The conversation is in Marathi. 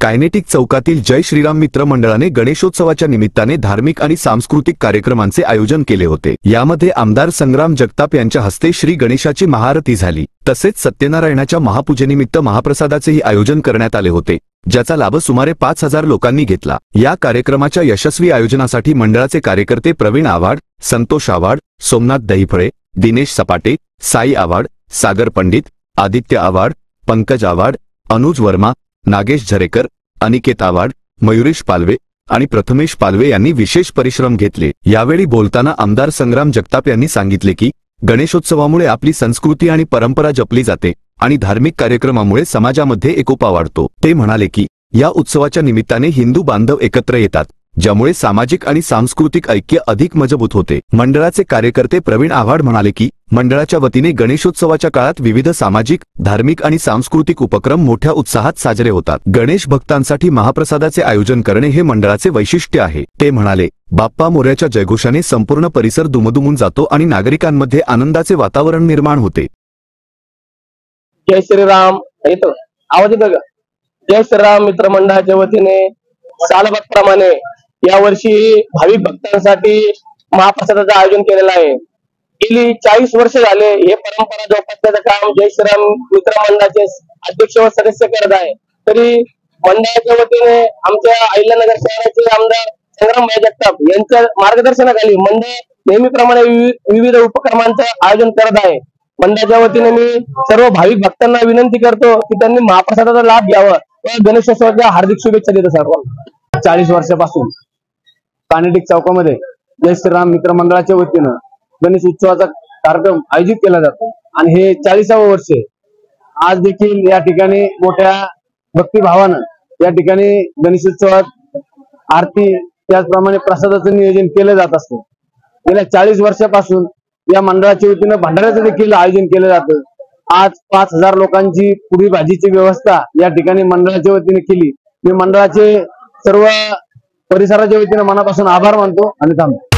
कायनेटिक चौकातील जय श्रीराम मित्र मंडळाने गणेशोत्सवाच्या निमित्ताने धार्मिक आणि सांस्कृतिक कार्यक्रमांचे आयोजन केले होते। यामध्ये आमदार संग्राम जगताप यांच्या हस्ते श्री गणेशाची महाआरती झाली। तसेच सत्यनारायणाच्या महापूजेनिमित्त महाप्रसादाचेही आयोजन करण्यात आले होते, ज्याचा लाभ सुमारे 5000 लोकांनी घेतला। या कार्यक्रमाच्या यशस्वी आयोजनासाठी मंडळाचे कार्यकर्ते प्रवीण आव्हाड, संतोष आव्हाड, सोमनाथ दहिफळे, दिनेश सपाटे, साई आव्हाड, सागर पंडित, आदित्य आव्हाड, पंकज आव्हाड, अनुज वर्मा, नागेश झरेकर, अनिकेत आव्हाड, मयुरेश पालवे आणि प्रथमेश पालवे यांनी विशेष परिश्रम घेतले। यावेळी बोलताना आमदार संग्राम जगताप यांनी सांगितले की गणेशोत्सवामुळे आपली संस्कृती आणि परंपरा जपली जाते आणि धार्मिक कार्यक्रमामुळे समाजामध्ये एकोपा वाढतो। ते म्हणाले की या उत्सवाच्या निमित्ताने हिंदू बांधव एकत्र येतात, ज्यामुळे सामाजिक आणि सांस्कृतिक ऐक्य अधिक मजबूत होते। मंडळाचे कार्यकर्ते प्रवीण आव्हाड म्हणाले की मंडळाच्या वतीने गणेशोत्सवाच्या काळात विविध सामाजिक, धार्मिक आणि सांस्कृतिक उपक्रम मोठ्या उत्साहात साजरे होतात। गणेश भक्तांसाठी महाप्रसादाचे आयोजन करणे हे मंडळाचे वैशिष्ट्य आहे। ते म्हणाले, बाप्पा मोरयाच्या जयघोषाने संपूर्ण परिसर दुमदुमून जातो आणि नागरिकांमध्ये आनंदाचे वातावरण निर्माण होते। जय श्रीराम आवाज येतो का? जय श्रीराम मित्र मंडळाच्या वतीने सालबत्प्रमाणे यावर्षी भाविक भक्तांसाठी महाप्रसादाचं आयोजन केलेलं आहे। गेली 40 वर्ष झाले हे परंपरा जोपासण्याचं काम जय श्रीराम मित्र मंडळाचे अध्यक्ष व सदस्य करत आहे। तरी मंडळाच्या वतीने आमच्या अहिल्यानगर शहराचे आमदार संग्राम जगताप यांच्या मार्गदर्शनाखाली मंडळ नेहमीप्रमाणे विविध उपक्रमांचं आयोजन करत आहे। मंडळाच्या वतीने मी सर्व भाविक भक्तांना विनंती करतो की त्यांनी महाप्रसादाचा लाभ घ्यावा व गणेशोत्सवाच्या हार्दिक शुभेच्छा देतो। सर्व 40 वर्षापासून कायनेटिक चौकामध्ये जय श्रीराम मित्र मंडळाच्या वतीनं गणेश उत्सवाचा कार्यक्रम आयोजित केला जातो आणि हे 40वे वर्ष आहे। आज देखील या ठिकाणी मोठ्या भक्तिभावानं या ठिकाणी गणेशोत्सवात आरती त्याचप्रमाणे प्रसादाचं नियोजन केलं जात असतं। गेल्या 40 वर्षापासून या मंडळाच्या वतीनं भंडाऱ्याचं देखील आयोजन केलं जातं। आज 5000 लोकांची पुरी भाजीची व्यवस्था या ठिकाणी मंडळाच्या वतीने केली। मी मंडळाचे सर्व परिसराच्या वतीने मनापासून आभार मानतो आणि थांबतो।